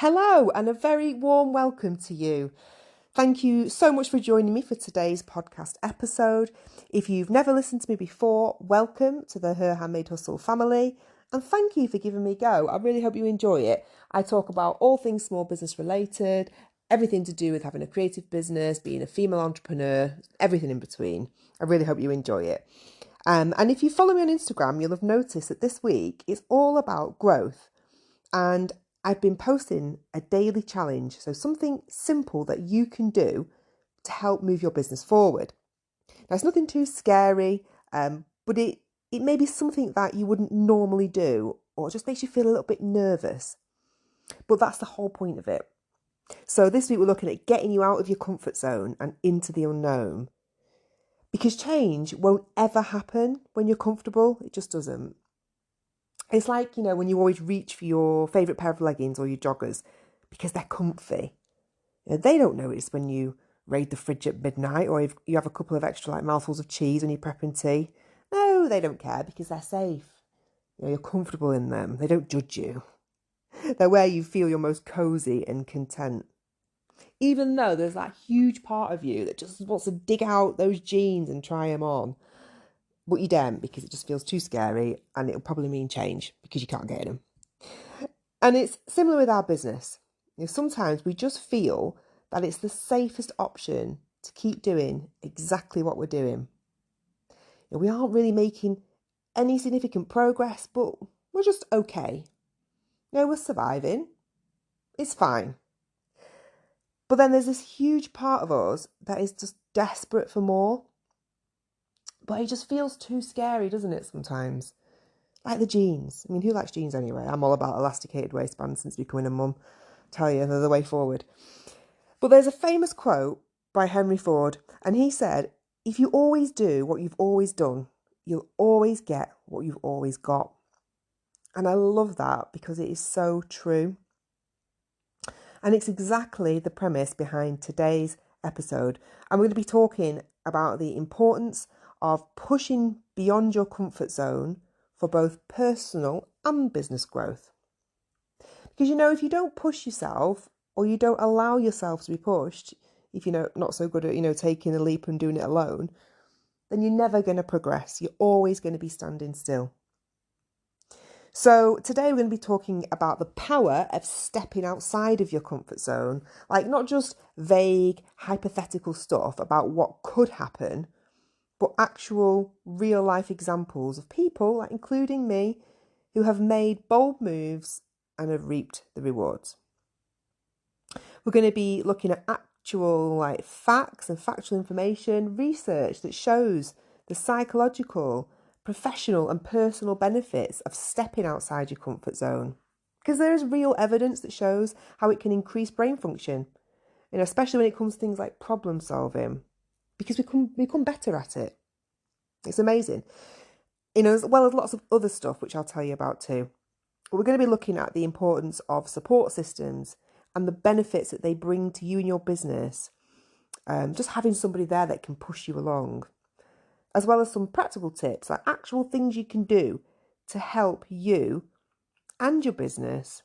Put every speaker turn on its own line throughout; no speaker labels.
Hello, and a very warm welcome to you. Thank you so much for joining me for today's podcast episode. If you've never listened to me before, welcome to the Her Handmade Hustle family, and thank you for giving me a go. I really hope you enjoy it. I talk about all things small business related, everything to do with having a creative business, being a female entrepreneur, everything in between. I really hope you enjoy it. And if you follow me on Instagram, you'll have noticed that this week is all about growth. And I've been posting a daily challenge, so something simple that you can do to help move your business forward. Now, it's nothing too scary, but it may be something that you wouldn't normally do, or it just makes you feel a little bit nervous. But that's the whole point of it. So this week we're looking at getting you out of your comfort zone and into the unknown. Because change won't ever happen when you're comfortable. It just doesn't. It's like, when you always reach for your favourite pair of leggings or your joggers because they're comfy. They don't notice when you raid the fridge at midnight or if you have a couple of extra mouthfuls of cheese when you're prepping tea. No, they don't care because they're safe. You're comfortable in them. They don't judge you. They're where you feel you're most cosy and content. Even though there's that huge part of you that just wants to dig out those jeans and try them on. But you don't because it just feels too scary and it'll probably mean change because you can't get in them. And it's similar with our business. Sometimes we just feel that it's the safest option to keep doing exactly what we're doing. We aren't really making any significant progress, but we're just okay. We're surviving. It's fine. But then there's this huge part of us that is just desperate for more. But it just feels too scary, doesn't it, sometimes? Like the jeans. I mean, who likes jeans anyway? I'm all about elasticated waistbands since becoming a mum. Tell you, they're the way forward. But there's a famous quote by Henry Ford, and he said, if you always do what you've always done, you'll always get what you've always got. And I love that because it is so true. And it's exactly the premise behind today's episode. I'm going to be talking about the importance of pushing beyond your comfort zone for both personal and business growth. Because, if you don't push yourself or you don't allow yourself to be pushed, if you're not so good at, taking a leap and doing it alone, then you're never going to progress. You're always going to be standing still. So today we're going to be talking about the power of stepping outside of your comfort zone, like not just vague, hypothetical stuff about what could happen, but actual real life examples of people, including me, who have made bold moves and have reaped the rewards. We're going to be looking at actual facts and factual information, research that shows the psychological, professional and personal benefits of stepping outside your comfort zone. Because there is real evidence that shows how it can increase brain function, especially when it comes to things like problem solving, because we become better at it. It's amazing. As well as lots of other stuff, which I'll tell you about too. But we're going to be looking at the importance of support systems and the benefits that they bring to you and your business. Just having somebody there that can push you along, as well as some practical tips, like actual things you can do to help you and your business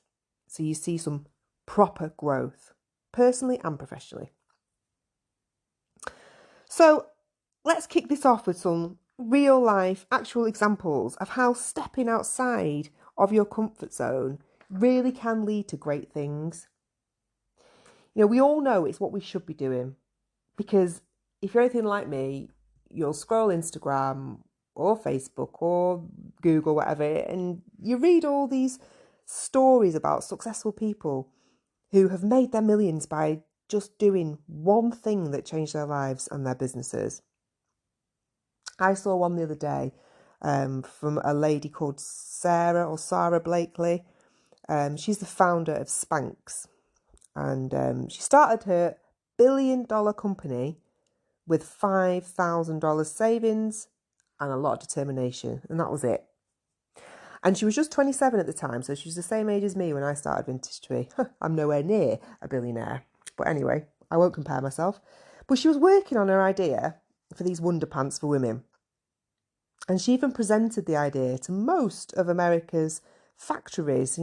so you see some proper growth, personally and professionally. So let's kick this off with some real life, actual examples of how stepping outside of your comfort zone really can lead to great things. We all know it's what we should be doing, because if you're anything like me, you'll scroll Instagram or Facebook or Google, whatever, and you read all these stories about successful people who have made their millions by just doing one thing that changed their lives and their businesses. I saw one the other day from a lady called Sarah Blakely. She's the founder of Spanx, and she started her $1 billion company with $5,000 savings and a lot of determination, and that was it. And she was just 27 at the time, so she was the same age as me when I started Vintage Tree. I'm nowhere near a billionaire, but anyway, I won't compare myself. But she was working on her idea for these wonder pants for women. And she even presented the idea to most of America's factories,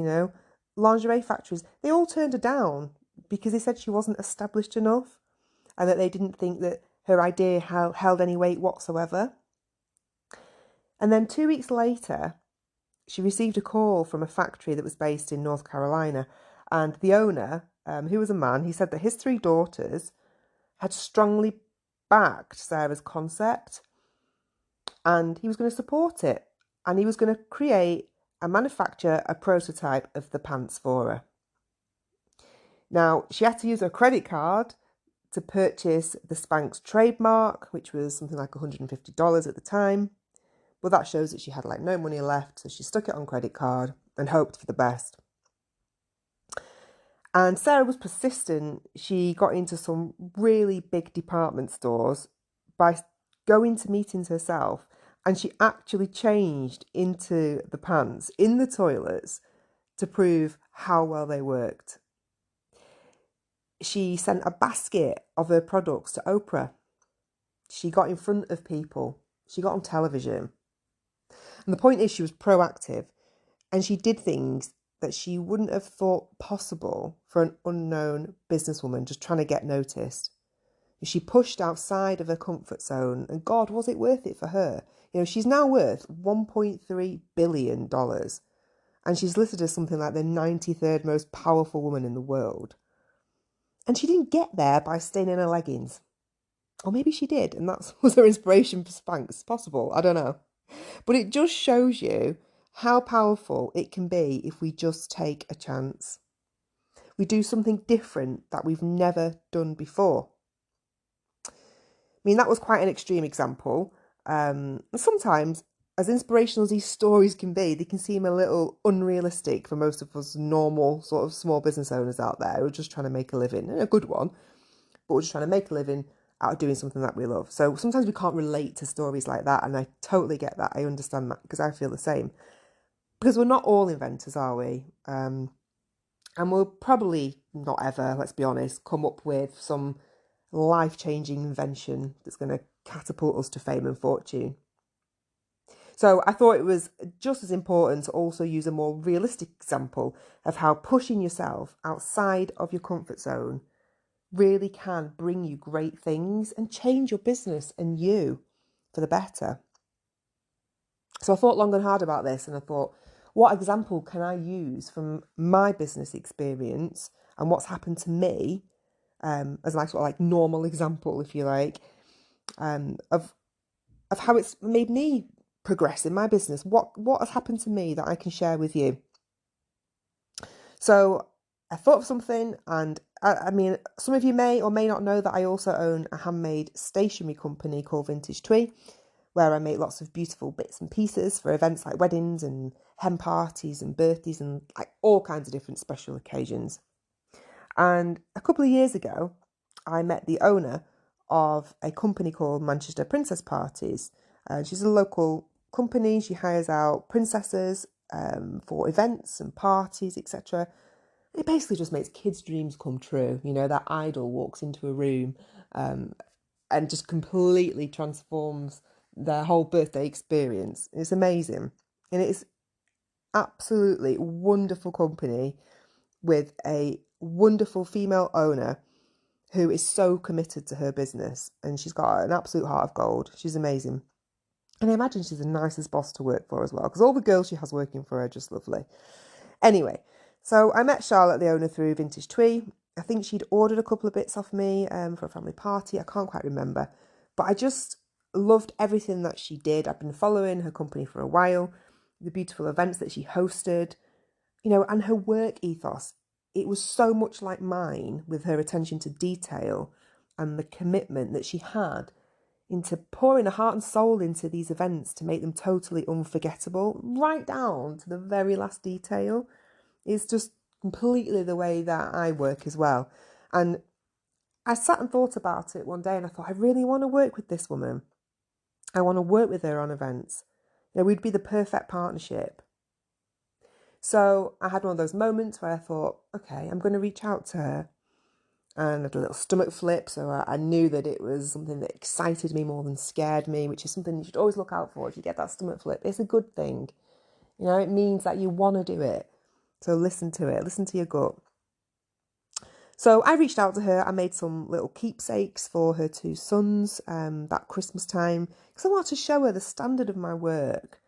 lingerie factories, they all turned her down because they said she wasn't established enough and that they didn't think that her idea held any weight whatsoever. And then 2 weeks later, she received a call from a factory that was based in North Carolina. And the owner, who was a man, he said that his 3 daughters had strongly backed Sarah's concept and he was going to support it. And he was going to manufacture a prototype of the pants for her. Now, she had to use her credit card to purchase the Spanx trademark, which was something like $150 at the time. But that shows that she had like no money left, so she stuck it on credit card and hoped for the best. And Sarah was persistent. She got into some really big department stores by going to meetings herself, and she actually changed into the pants in the toilets to prove how well they worked. She sent a basket of her products to Oprah. She got in front of people. She got on television. And the point is, she was proactive and she did things that she wouldn't have thought possible for an unknown businesswoman just trying to get noticed. She pushed outside of her comfort zone, and God, was it worth it for her? You know, she's now worth $1.3 billion, and she's listed as something like the 93rd most powerful woman in the world. And she didn't get there by staying in her leggings. Or maybe she did, and that was her inspiration for Spanx. It's possible, I don't know. But it just shows you how powerful it can be if we just take a chance. We do something different that we've never done before. I mean, that was quite an extreme example. Sometimes, as inspirational as these stories can be, they can seem a little unrealistic for most of us normal sort of small business owners out there who are just trying to make a living, and a good one, but we're just trying to make a living out of doing something that we love. So sometimes we can't relate to stories like that, and I totally get that. I understand that because I feel the same. Because we're not all inventors, are we? And we'll probably not ever, let's be honest, come up with some life-changing invention that's going to catapult us to fame and fortune. So I thought it was just as important to also use a more realistic example of how pushing yourself outside of your comfort zone really can bring you great things and change your business and you for the better. So I thought long and hard about this, and I thought, what example can I use from my business experience and what's happened to me as my sort of like normal example, if you like, of how it's made me progress in my business. What has happened to me that I can share with you? So I thought of something, and I mean, some of you may or may not know that I also own a handmade stationery company called Vintage Twee, where I make lots of beautiful bits and pieces for events like weddings and hen parties and birthdays and like all kinds of different special occasions. And a couple of years ago, I met the owner of a company called Manchester Princess Parties. She's a local company. She hires out princesses for events and parties, etc. It basically just makes kids' dreams come true. You know, that idol walks into a room and just completely transforms their whole birthday experience. It's amazing. And it's absolutely wonderful company with a wonderful female owner who is so committed to her business, and she's got an absolute heart of gold. She's amazing. And I imagine she's the nicest boss to work for as well, because all the girls she has working for her are just lovely. Anyway, so I met Charlotte, the owner, through Vintage Twee. I think she'd ordered a couple of bits off me for a family party. I can't quite remember. But I just loved everything that she did. I've been following her company for a while, the beautiful events that she hosted, you know, and her work ethos. It was so much like mine, with her attention to detail and the commitment that she had into pouring her heart and soul into these events to make them totally unforgettable, right down to the very last detail. It's just completely the way that I work as well. And I sat and thought about it one day, and I thought, I really want to work with this woman. I want to work with her on events. You know, we'd be the perfect partnership. So I had one of those moments where I thought, okay, I'm going to reach out to her. And I had a little stomach flip, so I knew that it was something that excited me more than scared me, which is something you should always look out for if you get that stomach flip. It's a good thing. You know, it means that you want to do it. So listen to it, listen to your gut. So I reached out to her. I made some little keepsakes for her two sons that Christmas time because I wanted to show her the standard of my work,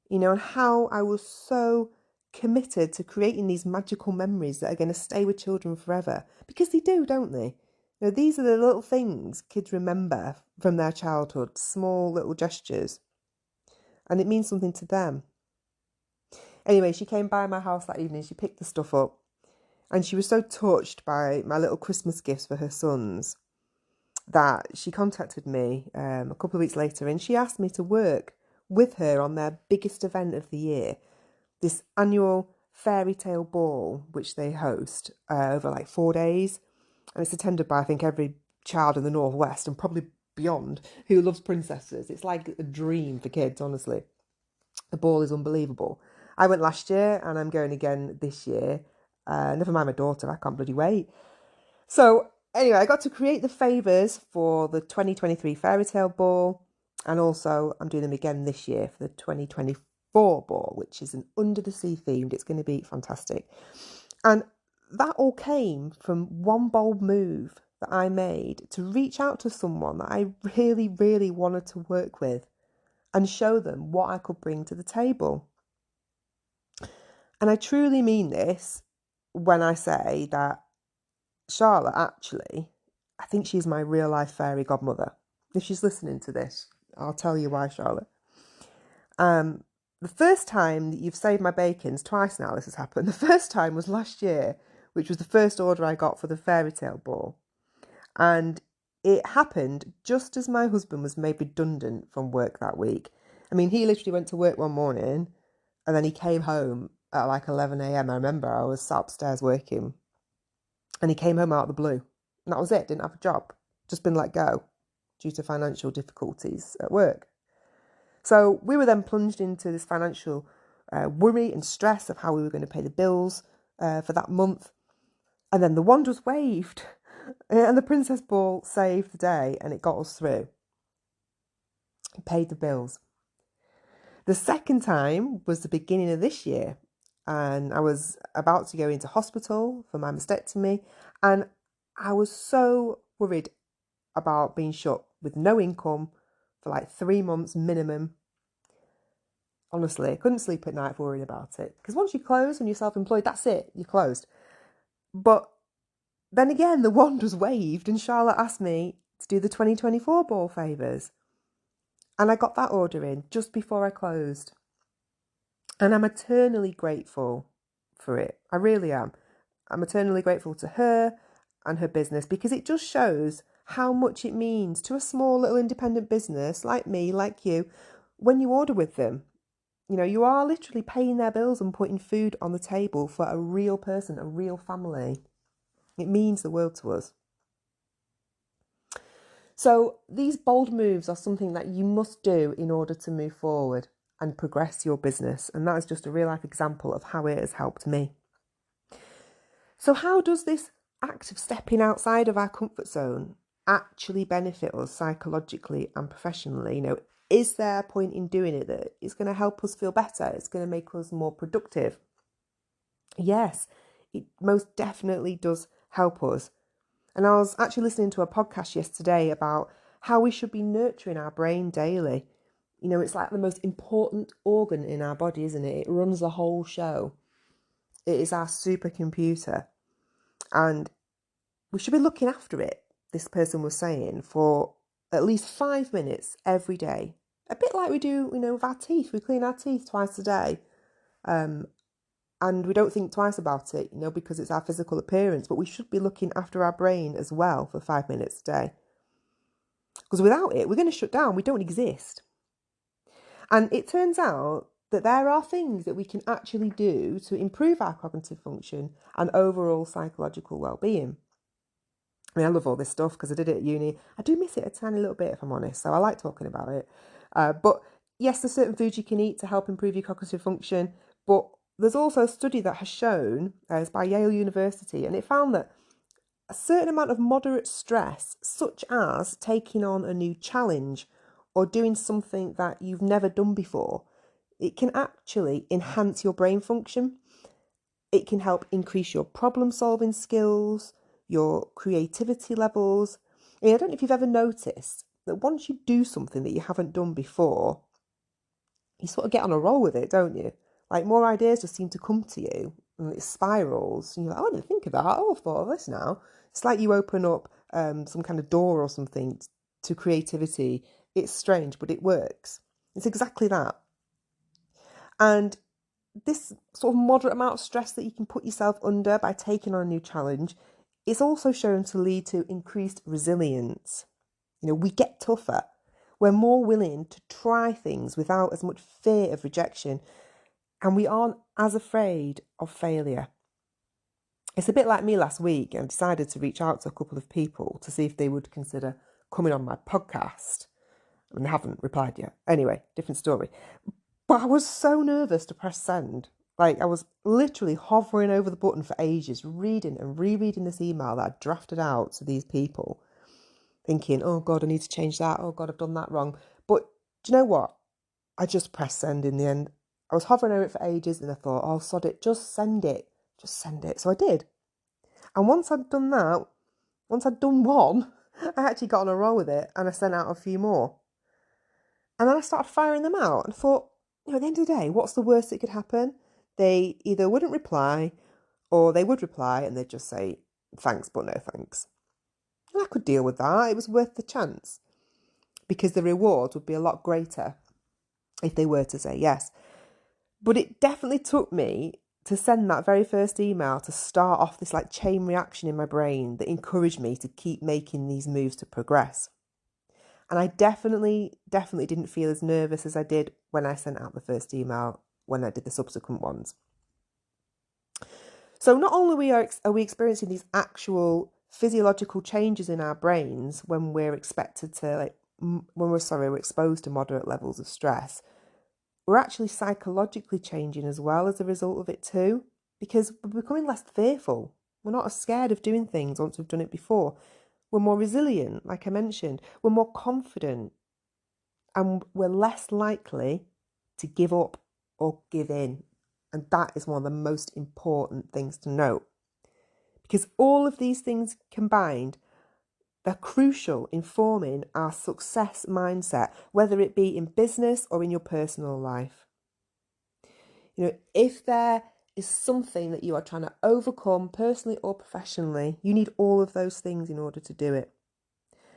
and how I was so committed to creating these magical memories that are going to stay with children forever, because they do, don't they? These are the little things kids remember from their childhood, small little gestures, and it means something to them. Anyway, she came by my house that evening, she picked the stuff up, and she was so touched by my little Christmas gifts for her sons that she contacted me a couple of weeks later, and she asked me to work with her on their biggest event of the year, this annual fairy tale ball, which they host over like 4 days. And it's attended by, I think, every child in the Northwest and probably beyond who loves princesses. It's like a dream for kids, honestly. The ball is unbelievable. I went last year and I'm going again this year. Never mind my daughter, I can't bloody wait. So anyway, I got to create the favours for the 2023 fairy tale ball, and also I'm doing them again this year for the 2024 ball, which is an under the sea themed. It's going to be fantastic. And that all came from one bold move that I made to reach out to someone that I really, really wanted to work with and show them what I could bring to the table. And I truly mean this when I say that Charlotte, actually, I think she's my real life fairy godmother. If she's listening to this, I'll tell you why, Charlotte. The first time that you've saved my bacons, twice now this has happened. The first time was last year, which was the first order I got for the fairy tale ball. And it happened just as my husband was made redundant from work that week. I mean, he literally went to work one morning and then he came home at like 11 a.m. I remember I was sat upstairs working. And he came home out of the blue. And that was it. Didn't have a job. Just been let go due to financial difficulties at work. So we were then plunged into this financial worry and stress of how we were going to pay the bills for that month. And then the wand was waved. And the Princess Ball saved the day and it got us through. It paid the bills. The second time was the beginning of this year. And I was about to go into hospital for my mastectomy. And I was so worried about being shut with no income for like 3 months minimum. Honestly, I couldn't sleep at night worrying about it. Because once you close and you're self-employed, that's it. You're closed. But then again, the wand was waved and Charlotte asked me to do the 2024 ball favours. And I got that order in just before I closed. And I'm eternally grateful for it. I really am. I'm eternally grateful to her and her business, because it just shows how much it means to a small little independent business like me, like you, when you order with them. You are literally paying their bills and putting food on the table for a real person, a real family. It means the world to us. So these bold moves are something that you must do in order to move forward and progress your business. And that is just a real life example of how it has helped me. So how does this act of stepping outside of our comfort zone actually benefit us psychologically and professionally? Is there a point in doing it that it's going to help us feel better? It's going to make us more productive? Yes, it most definitely does help us. And I was actually listening to a podcast yesterday about how we should be nurturing our brain daily. It's like the most important organ in our body, isn't it? It runs the whole show. It is our supercomputer. And we should be looking after it, this person was saying, for at least 5 minutes every day. A bit like we do, with our teeth. We clean our teeth twice a day. And we don't think twice about it, because it's our physical appearance. But we should be looking after our brain as well for 5 minutes a day. Because without it, we're going to shut down. We don't exist. And it turns out that there are things that we can actually do to improve our cognitive function and overall psychological well-being. I mean, I love all this stuff because I did it at uni. I do miss it a tiny little bit, if I'm honest, so I like talking about it. But yes, there's certain foods you can eat to help improve your cognitive function, but there's also a study that has shown, it's by Yale University, and it found that a certain amount of moderate stress, such as taking on a new challenge or doing something that you've never done before, it can actually enhance your brain function. It can help increase your problem solving skills, your creativity levels. I don't know if you've ever noticed that once you do something that you haven't done before, you sort of get on a roll with it, don't you? Like more ideas just seem to come to you and it spirals. And you're like, oh, I didn't think of that. Oh, I've thought of this now. It's like you open up some kind of door or something to creativity. It's strange, but it works. It's exactly that. And this sort of moderate amount of stress that you can put yourself under by taking on a new challenge is also shown to lead to increased resilience. We get tougher. We're more willing to try things without as much fear of rejection, and we aren't as afraid of failure. It's a bit like me last week. I decided to reach out to a couple of people to see if they would consider coming on my podcast, and they haven't replied yet. Anyway, different story. But I was so nervous to press send. Like, I was literally hovering over the button for ages, reading and rereading this email that I drafted out to these people, thinking, oh God, I need to change that. Oh God, I've done that wrong. But do you know what? I just pressed send in the end. I was hovering over it for ages and I thought, oh, sod it, just send it. Just send it. So I did. And once I'd done that, once I'd done one, I actually got on a roll with it and I sent out a few more. And then I started firing them out and thought, at the end of the day, what's the worst that could happen? They either wouldn't reply or they would reply and they'd just say, thanks, but no thanks. And I could deal with that. It was worth the chance because the reward would be a lot greater if they were to say yes. But it definitely took me to send that very first email to start off this like chain reaction in my brain that encouraged me to keep making these moves to progress. And I definitely didn't feel as nervous as I did when I sent out the first email, when I did the subsequent ones. So not only are we experiencing these actual physiological changes in our brains when we're expected to, we're exposed to moderate levels of stress, we're actually psychologically changing as well as a result of it too, because we're becoming less fearful. We're not as scared of doing things once we've done it before. We're more resilient, like I mentioned. We're more confident. And we're less likely to give up or give in. And that is one of the most important things to note. Because all of these things combined, they're crucial in forming our success mindset, whether it be in business or in your personal life. If there is something that you are trying to overcome personally or professionally, you need all of those things in order to do it.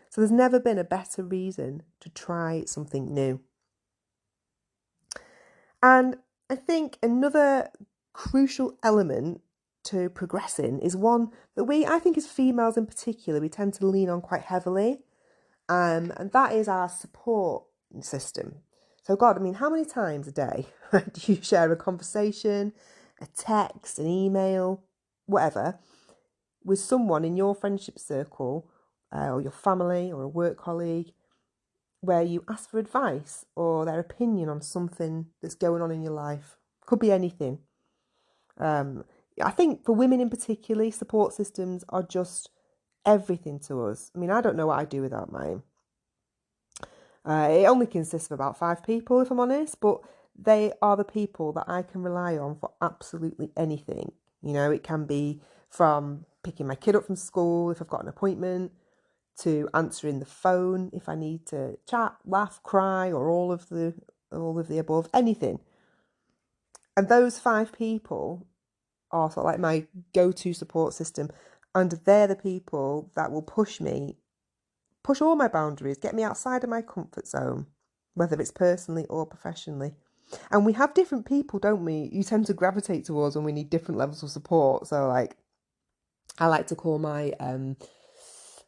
So there's never been a better reason to try something new. And I think another crucial element to progressing is one that I think as females in particular, we tend to lean on quite heavily. And that is our support system. So God, how many times a day do you share a conversation, a text, an email, whatever, with someone in your friendship circle or your family or a work colleague where you ask for advice or their opinion on something that's going on in your life? Could be anything. I think for women in particular, support systems are just everything to us. I don't know what I'd do without mine. It only consists of about 5 people, if I'm honest, but they are the people that I can rely on for absolutely anything. It can be from picking my kid up from school if I've got an appointment, to answering the phone if I need to chat, laugh, cry, or all of the above, anything. And those 5 people are sort of like my go-to support system, and they're the people that will push all my boundaries, get me outside of my comfort zone, whether it's personally or professionally. And we have different people, don't we? You tend to gravitate towards when we need different levels of support. So I like to call my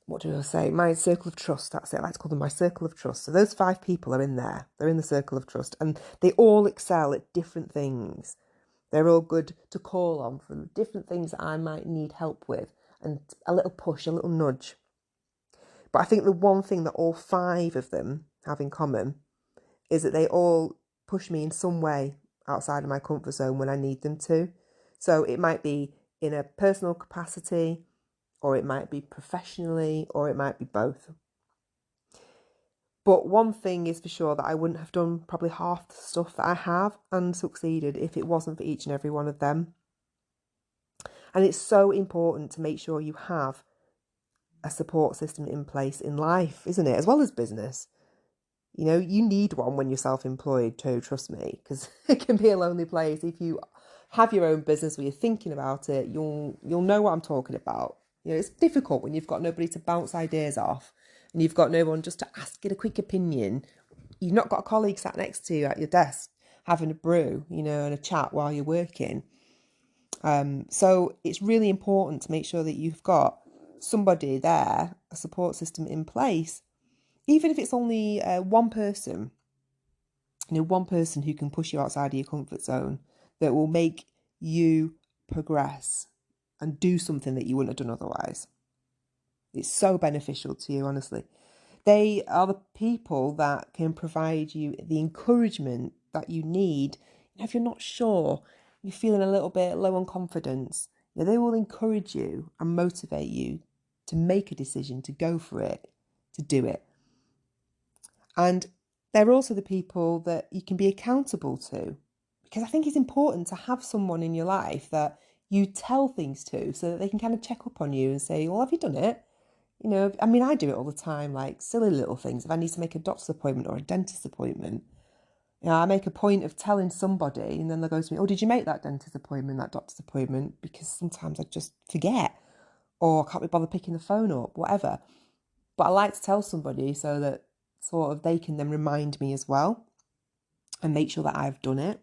my circle of trust. That's it. I like to call them my circle of trust. So those 5 people are in there. They're in the circle of trust, and they all excel at different things. They're all good to call on for different things that I might need help with, and a little push, a little nudge. But I think the one thing that all 5 of them have in common is that they all push me in some way outside of my comfort zone when I need them to. So it might be in a personal capacity, or it might be professionally, or it might be both. But one thing is for sure, that I wouldn't have done probably half the stuff that I have and succeeded if it wasn't for each and every one of them. And it's so important to make sure you have a support system in place in life, isn't it? As well as business. You need one when you're self-employed too, trust me, because it can be a lonely place. If you have your own business where you're thinking about it, you'll know what I'm talking about. It's difficult when you've got nobody to bounce ideas off and you've got no one just to ask it a quick opinion. You've not got a colleague sat next to you at your desk having a brew, and a chat while you're working. So it's really important to make sure that you've got somebody there, a support system in place, even if it's only one person, one person who can push you outside of your comfort zone, that will make you progress and do something that you wouldn't have done otherwise. It's so beneficial to you, honestly. They are the people that can provide you the encouragement that you need. If you're not sure, you're feeling a little bit low on confidence, they will encourage you and motivate you to make a decision, to go for it, to do it. And they're also the people that you can be accountable to, because I think it's important to have someone in your life that you tell things to so that they can kind of check up on you and say, well, have you done it? I do it all the time, like silly little things. If I need to make a doctor's appointment or a dentist appointment, I make a point of telling somebody, and then they'll go to me, oh, did you make that dentist appointment, that doctor's appointment? Because sometimes I just forget or I can't be bothered picking the phone up, whatever. But I like to tell somebody so that sort of they can then remind me as well and make sure that I've done it.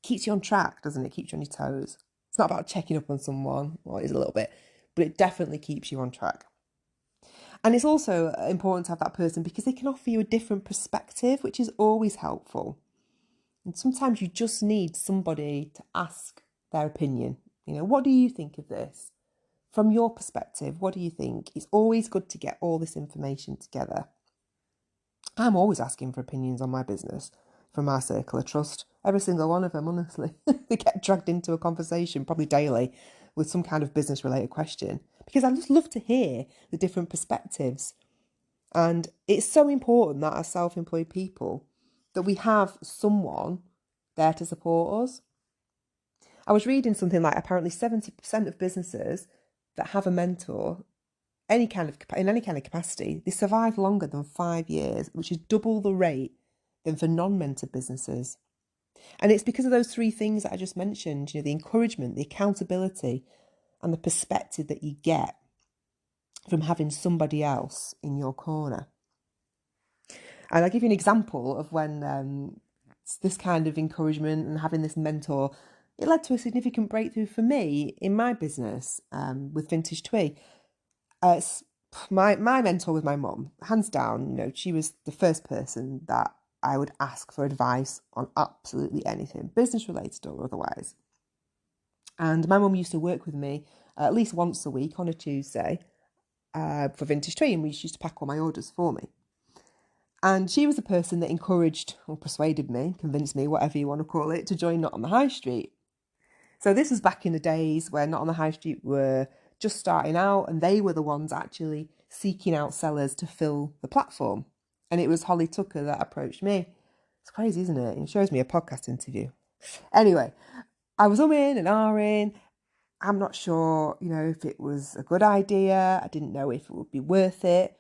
Keeps you on track, doesn't it? Keeps you on your toes. It's not about checking up on someone, well, it is a little bit, but it definitely keeps you on track. And it's also important to have that person because they can offer you a different perspective, which is always helpful. And sometimes you just need somebody to ask their opinion. What do you think of this? From your perspective, what do you think? It's always good to get all this information together. I'm always asking for opinions on my business from my circle of trust. Every single one of them, honestly. They get dragged into a conversation, probably daily, with some kind of business-related question. Because I just love to hear the different perspectives. And it's so important that as self-employed people, that we have someone there to support us. I was reading something like apparently 70% of businesses that have a mentor, in any kind of capacity, they survive longer than 5 years, which is double the rate than for non-mentored businesses. And it's because of those three things that I just mentioned, the encouragement, the accountability, and the perspective that you get from having somebody else in your corner. And I'll give you an example of when this kind of encouragement and having this mentor, it led to a significant breakthrough for me in my business with Vintage Twee. My mentor was my mum, hands down. She was the first person that I would ask for advice on absolutely anything, business related or otherwise. And my mum used to work with me at least once a week on a Tuesday for Vintage Twee, and we used to pack all my orders for me. And she was the person that encouraged or persuaded me, convinced me, whatever you want to call it, to join Not on the High Street. So this was back in the days where Not on the High Street were just starting out, and they were the ones actually seeking out sellers to fill the platform. And it was Holly Tucker that approached me. It's crazy, isn't it? It shows me a podcast interview. Anyway, I was umming and ahhing. I'm not sure, if it was a good idea. I didn't know if it would be worth it,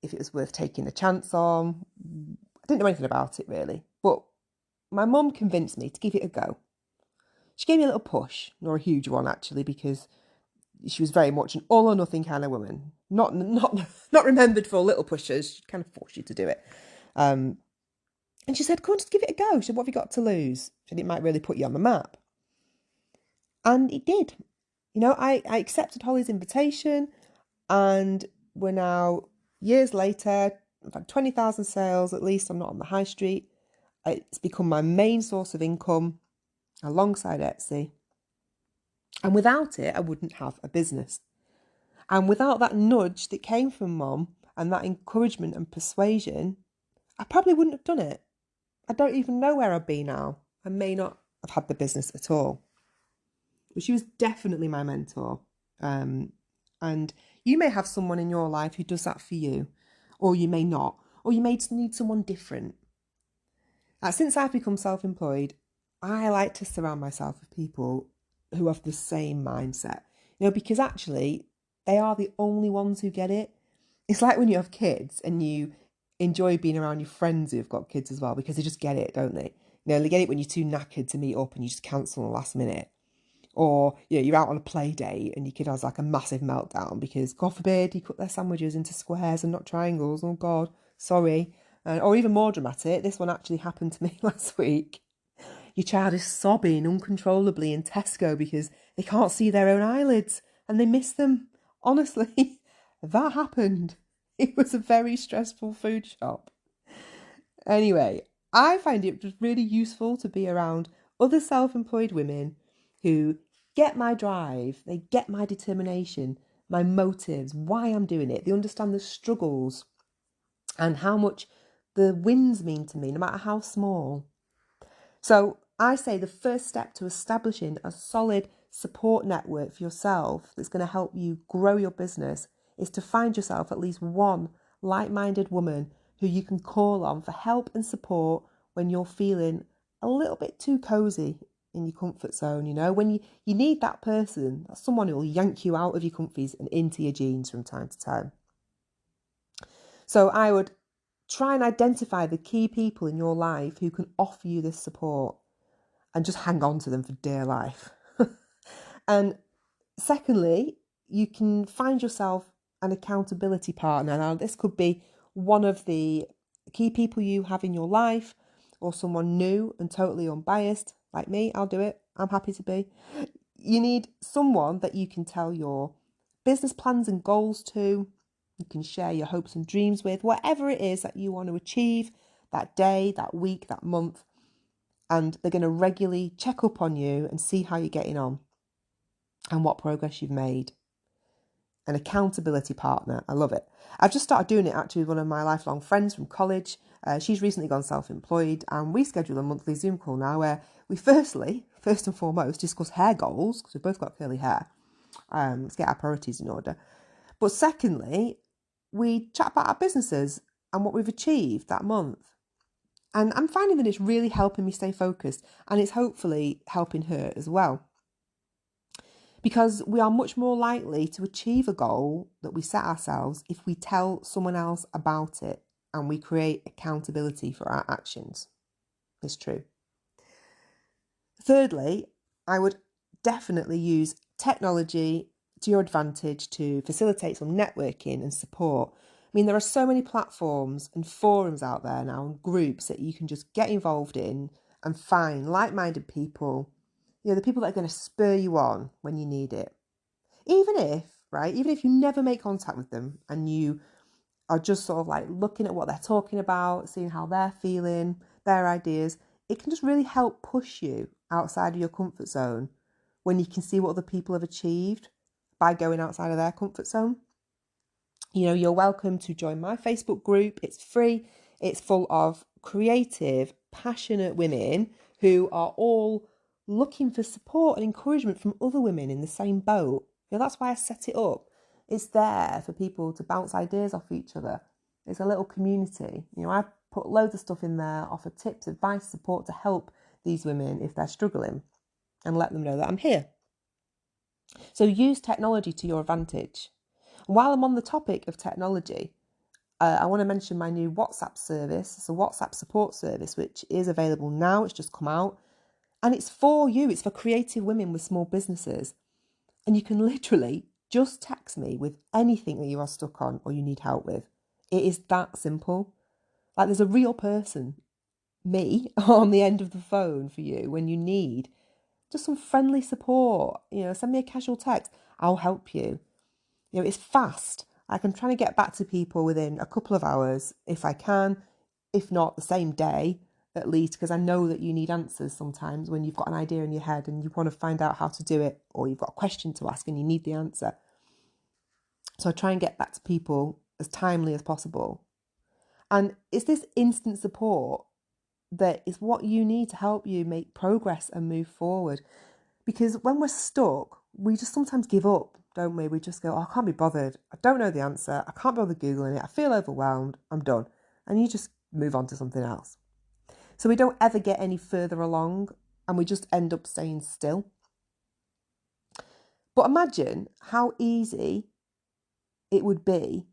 if it was worth taking a chance on. I didn't know anything about it really. But my mum convinced me to give it a go. She gave me a little push, nor a huge one actually, because she was very much an all or nothing kind of woman. Not remembered for little pushes. She'd kind of force you to do it. And she said, come on, just give it a go. She said, what have you got to lose? She said, it might really put you on the map. And it did. I accepted Holly's invitation, and we're now years later. I've had 20,000 sales, at least. I'm not on the high street. It's become my main source of income alongside Etsy. And without it, I wouldn't have a business. And without that nudge that came from Mum and that encouragement and persuasion, I probably wouldn't have done it. I don't even know where I'd be now. I may not have had the business at all. But she was definitely my mentor. And you may have someone in your life who does that for you, or you may not, or you may need someone different. Since I've become self-employed, I like to surround myself with people who have the same mindset, because actually they are the only ones who get it. It's like when you have kids and you enjoy being around your friends who've got kids as well, because they just get it, don't they? They get it when you're too knackered to meet up and you just cancel on the last minute. Or, you're out on a play date and your kid has like a massive meltdown because, God forbid, you cut their sandwiches into squares and not triangles. Oh, God, sorry. Or even more dramatic, this one actually happened to me last week. Your child is sobbing uncontrollably in Tesco because they can't see their own eyelids and they miss them. Honestly, that happened. It was a very stressful food shop. Anyway, I find it just really useful to be around other self-employed women who get my drive, they get my determination, my motives, why I'm doing it. They understand the struggles and how much the wins mean to me, no matter how small. So I say the first step to establishing a solid support network for yourself that's going to help you grow your business is to find yourself at least one like-minded woman who you can call on for help and support when you're feeling a little bit too cozy in your comfort zone, when you need that person, that's someone who will yank you out of your comfies and into your jeans from time to time. So I would try and identify the key people in your life who can offer you this support and just hang on to them for dear life. And secondly, you can find yourself an accountability partner. Now, this could be one of the key people you have in your life or someone new and totally unbiased, like me. I'll do it. I'm happy to be. You need someone that you can tell your business plans and goals to. You can share your hopes and dreams with, whatever it is that you want to achieve that day, that week, that month. And they're going to regularly check up on you and see how you're getting on and what progress you've made. An accountability partner. I love it. I've just started doing it actually with one of my lifelong friends from college. She's recently gone self-employed and we schedule a monthly Zoom call now where we first and foremost, discuss hair goals because we've both got curly hair. Let's get our priorities in order. But secondly, we chat about our businesses and what we've achieved that month. And I'm finding that it's really helping me stay focused and it's hopefully helping her as well. Because we are much more likely to achieve a goal that we set ourselves if we tell someone else about it and we create accountability for our actions. It's true. Thirdly, I would definitely use technology to your advantage to facilitate some networking and support. I mean, there are so many platforms and forums out there now and groups that you can just get involved in and find like-minded people, the people that are going to spur you on when you need it. Even if you never make contact with them and you are just sort of like looking at what they're talking about, seeing how they're feeling, their ideas, it can just really help push you outside of your comfort zone when you can see what other people have achieved by going outside of their comfort zone. You're welcome to join my Facebook group. It's free. It's full of creative, passionate women who are all looking for support and encouragement from other women in the same boat. That's why I set it up. It's there for people to bounce ideas off each other. It's a little community. I put loads of stuff in there, offer tips, advice, support to help these women if they're struggling and let them know that I'm here. So use technology to your advantage. While I'm on the topic of technology, I want to mention my new WhatsApp service. It's a WhatsApp support service, which is available now. It's just come out. And it's for you. It's for creative women with small businesses. And you can literally just text me with anything that you are stuck on or you need help with. It is that simple. Like there's a real person, me, on the end of the phone for you when you need just some friendly support. Send me a casual text. I'll help you. It's fast. I'm trying to get back to people within a couple of hours if I can, if not the same day at least, because I know that you need answers sometimes when you've got an idea in your head and you want to find out how to do it, or you've got a question to ask and you need the answer. So I try and get back to people as timely as possible. And it's this instant support that is what you need to help you make progress and move forward. Because when we're stuck, we just sometimes give up, don't we? We just go, I can't be bothered. I don't know the answer. I can't bother Googling it. I feel overwhelmed. I'm done. And you just move on to something else. So we don't ever get any further along and we just end up staying still. But imagine how easy it would be,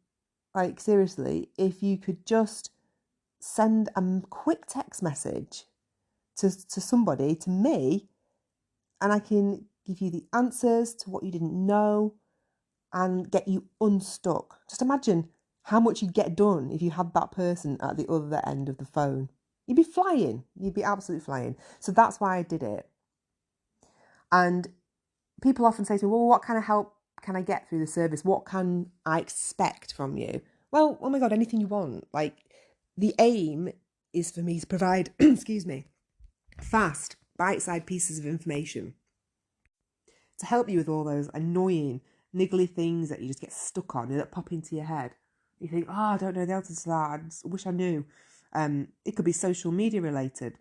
like seriously, if you could just send a quick text message to somebody, to me, and I can give you the answers to what you didn't know and get you unstuck. Just imagine how much you'd get done if you had that person at the other end of the phone. You'd be flying. You'd be absolutely flying. So that's why I did it. And people often say to me, well, what kind of help can I get through the service? What can I expect from you? Well, oh my God, anything you want. Like, the aim is for me to provide, excuse me, fast, bite-sized pieces of information to help you with all those annoying, niggly things that you just get stuck on and that pop into your head. You think, oh, I don't know the answer to that. I just wish I knew. It could be social media related.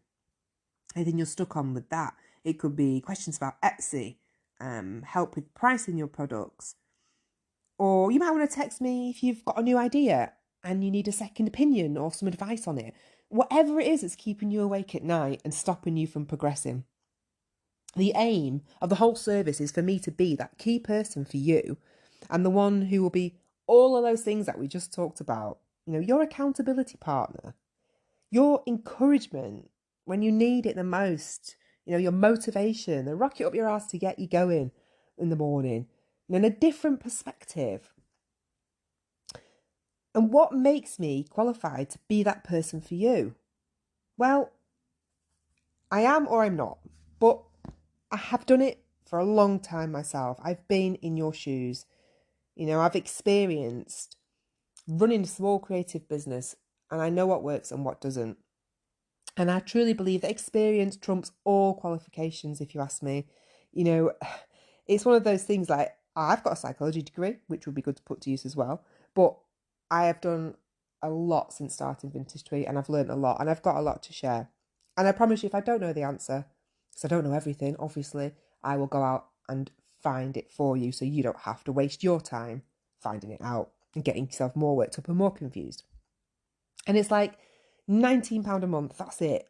Anything you're stuck on with that. It could be questions about Etsy, help with pricing your products. Or you might want to text me if you've got a new idea and you need a second opinion or some advice on it. Whatever it is that's keeping you awake at night and stopping you from progressing. The aim of the whole service is for me to be that key person for you and the one who will be all of those things that we just talked about. You know, your accountability partner, your encouragement when you need it the most, you know, your motivation, the rocket up your ass to get you going in the morning, and a different perspective. And what makes me qualified to be that person for you? Well, I am or I'm not, but I have done it for a long time myself. I've been in your shoes. You know, I've experienced running a small creative business and I know what works and what doesn't. And I truly believe that experience trumps all qualifications, if you ask me. You know, it's one of those things like I've got a psychology degree, which would be good to put to use as well. But I have done a lot since starting Vintage Tweet and I've learned a lot and I've got a lot to share. And I promise you, if I don't know the answer, because I don't know everything, obviously, I will go out and find it for you so you don't have to waste your time finding it out and getting yourself more worked up and more confused. And it's like £19 a month, that's it.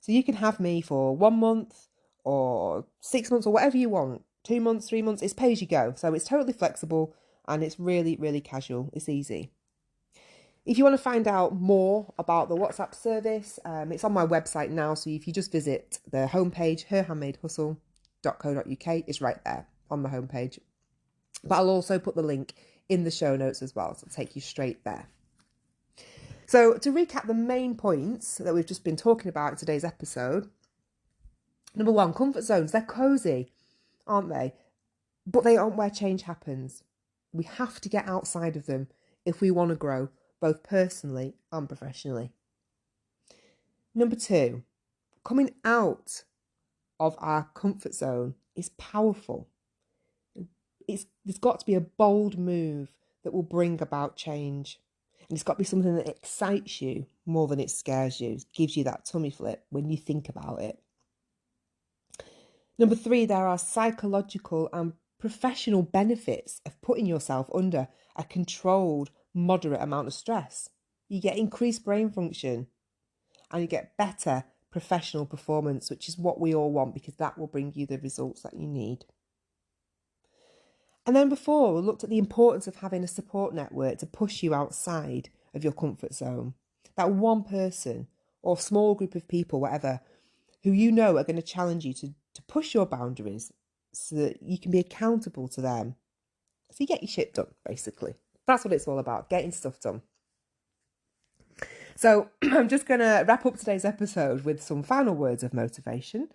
So you can have me for 1 month or 6 months or whatever you want. 2 months, 3 months, it's pay as you go. So it's totally flexible and it's really, really casual. It's easy. If you want to find out more about the WhatsApp service, it's on my website now. So if you just visit the homepage, herhandmadehustle.co.uk, it's right there on the homepage. But I'll also put the link in the show notes as well, so it'll take you straight there. So to recap the main points that we've just been talking about in today's episode. Number one, comfort zones. They're cosy, aren't they? But they aren't where change happens. We have to get outside of them if we want to grow, both personally and professionally. Number two, coming out of our comfort zone is powerful. There's got to be a bold move that will bring about change. And it's got to be something that excites you more than it scares you. It gives you that tummy flip when you think about it. Number three, there are psychological and professional benefits of putting yourself under a controlled, moderate amount of stress. You get increased brain function and you get better professional performance, which is what we all want because that will bring you the results that you need. And then before, we looked at the importance of having a support network to push you outside of your comfort zone. That one person or small group of people, whatever, who you know are going to challenge you to push your boundaries so that you can be accountable to them. So you get your shit done, basically. That's what it's all about, getting stuff done. So I'm just going to wrap up today's episode with some final words of motivation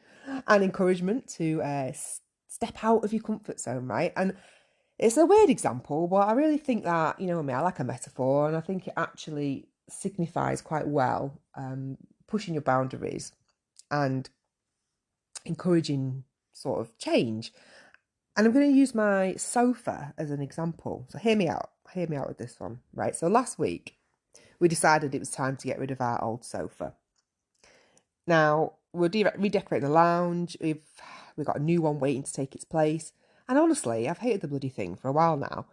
and encouragement to step out of your comfort zone, right? And it's a weird example, but I really think that, you know me, I like a metaphor and I think it actually signifies quite well pushing your boundaries and encouraging sort of change. And I'm going to use my sofa as an example. So hear me out with this one, right? So last week we decided it was time to get rid of our old sofa. Now we're redecorating the lounge. We've got a new one waiting to take its place. And honestly, I've hated the bloody thing for a while now.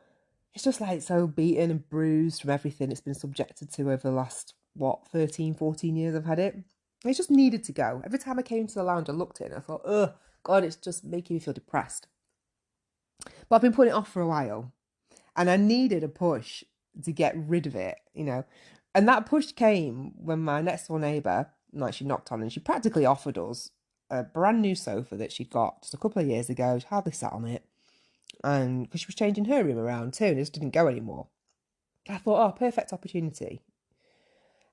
It's just like so beaten and bruised from everything it's been subjected to over the last, 13, 14 years I've had it. It just needed to go. Every time I came to the lounge, I looked at it and I thought, oh, God, it's just making me feel depressed. But I've been putting it off for a while, and I needed a push to get rid of it, you know. And that push came when my next door neighbour, like, she knocked on and she practically offered us a brand new sofa that she'd got just a couple of years ago. She hardly sat on it, and because she was changing her room around too, and it just didn't go anymore. I thought, oh, perfect opportunity.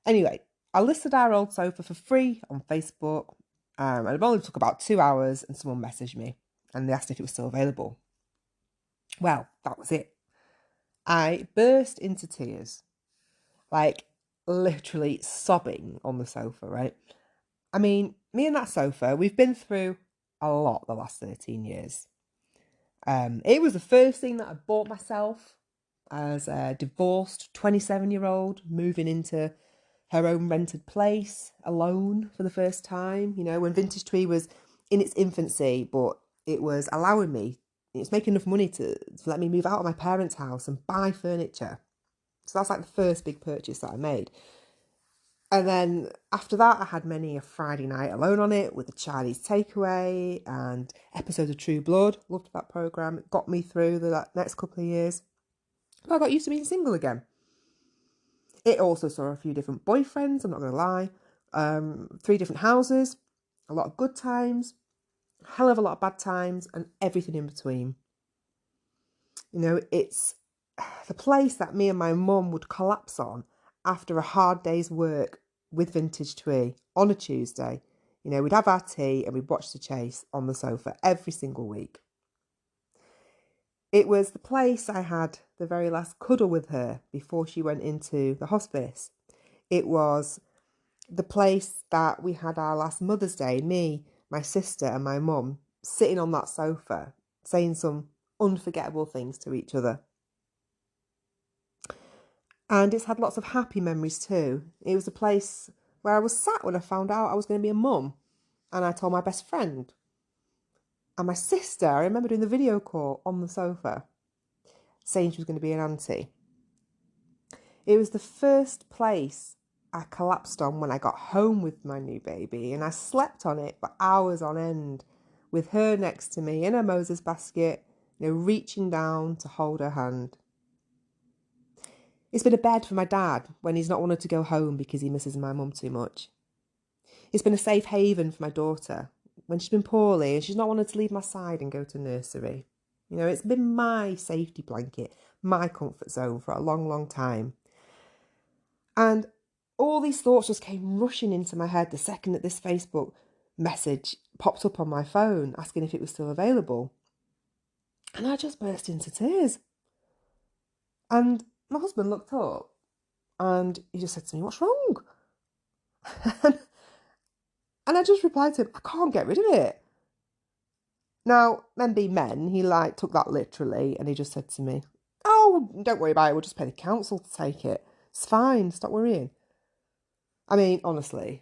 Anyway, I listed our old sofa for free on Facebook, and it only took about 2 hours, and someone messaged me and they asked if it was still available. Well, that was it. I burst into tears, like literally sobbing on the sofa, right? I mean, me and that sofa, we've been through a lot the last 13 years. It was the first thing that I bought myself as a divorced 27-year-old moving into her own rented place alone for the first time, you know, when Vintage Tree was in its infancy, but it was allowing me, it's making enough money to let me move out of my parents' house and buy furniture. So that's like the first big purchase that I made. And then after that, I had many a Friday night alone on it with a Chinese takeaway and episodes of True Blood. Loved that programme. It got me through the next couple of years. But I got used to being single again. It also saw a few different boyfriends, I'm not going to lie. 3 different houses, a lot of good times, a hell of a lot of bad times, and everything in between. You know, it's the place that me and my mum would collapse on after a hard day's work with Vintage Tree on a Tuesday. You know, we'd have our tea and we'd watch The Chase on the sofa every single week. It was the place I had the very last cuddle with her before she went into the hospice. It was the place that we had our last Mother's Day, me, my sister and my mum, sitting on that sofa, saying some unforgettable things to each other. And it's had lots of happy memories too. It was a place where I was sat when I found out I was going to be a mum. And I told my best friend. And my sister, I remember doing the video call on the sofa, saying she was going to be an auntie. It was the first place I collapsed on when I got home with my new baby, and I slept on it for hours on end with her next to me in her Moses basket, you know, reaching down to hold her hand. It's been a bed for my dad when he's not wanted to go home because he misses my mum too much. It's been a safe haven for my daughter when she's been poorly and she's not wanted to leave my side and go to nursery. You know, it's been my safety blanket, my comfort zone for a long, long time. And all these thoughts just came rushing into my head the second that this Facebook message popped up on my phone asking if it was still available. And I just burst into tears. And my husband looked up and he just said to me, "What's wrong?" And I just replied to him, "I can't get rid of it." Now, men being men, he took that literally and he just said to me, "Oh, don't worry about it, we'll just pay the council to take it. It's fine, stop worrying." I mean, honestly,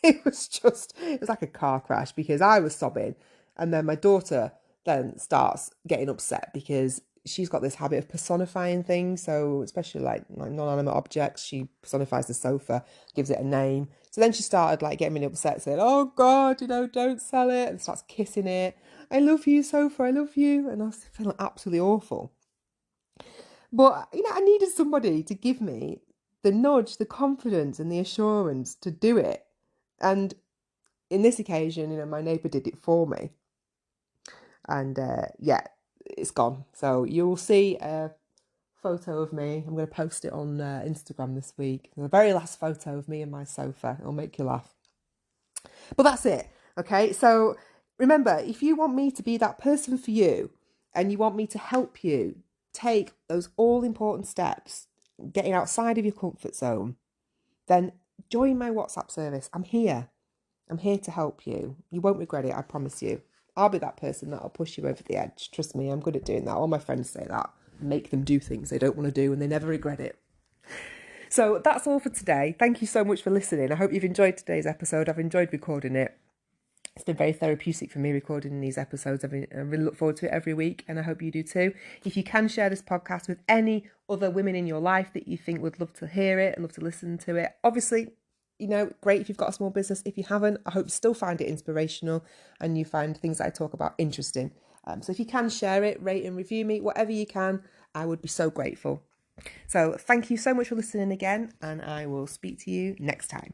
it was like a car crash because I was sobbing and then my daughter then starts getting upset because she's got this habit of personifying things. So especially like non-animate objects, she personifies the sofa, gives it a name. So then she started getting really upset, saying, "Oh God, don't sell it," and starts kissing it. "I love you, sofa, I love you." And I was feeling absolutely awful. But, I needed somebody to give me the nudge, the confidence and the assurance to do it. And in this occasion, my neighbour did it for me. And yeah, it's gone. So you'll see a photo of me. I'm going to post it on Instagram this week. The very last photo of me and my sofa. It'll make you laugh. But that's it. Okay. So remember, if you want me to be that person for you and you want me to help you take those all important steps, getting outside of your comfort zone, then join my WhatsApp service. I'm here. I'm here to help you. You won't regret it, I promise you. I'll be that person that'll push you over the edge. Trust me, I'm good at doing that. All my friends say that. Make them do things they don't want to do and they never regret it. So that's all for today. Thank you so much for listening. I hope you've enjoyed today's episode. I've enjoyed recording it. It's been very therapeutic for me recording these episodes. I really look forward to it every week and I hope you do too. If you can share this podcast with any other women in your life that you think would love to hear it and love to listen to it. Obviously, great if you've got a small business. If you haven't, I hope you still find it inspirational and you find things that I talk about interesting. So if you can share it, rate and review me, whatever you can, I would be so grateful. So thank you so much for listening again, and I will speak to you next time.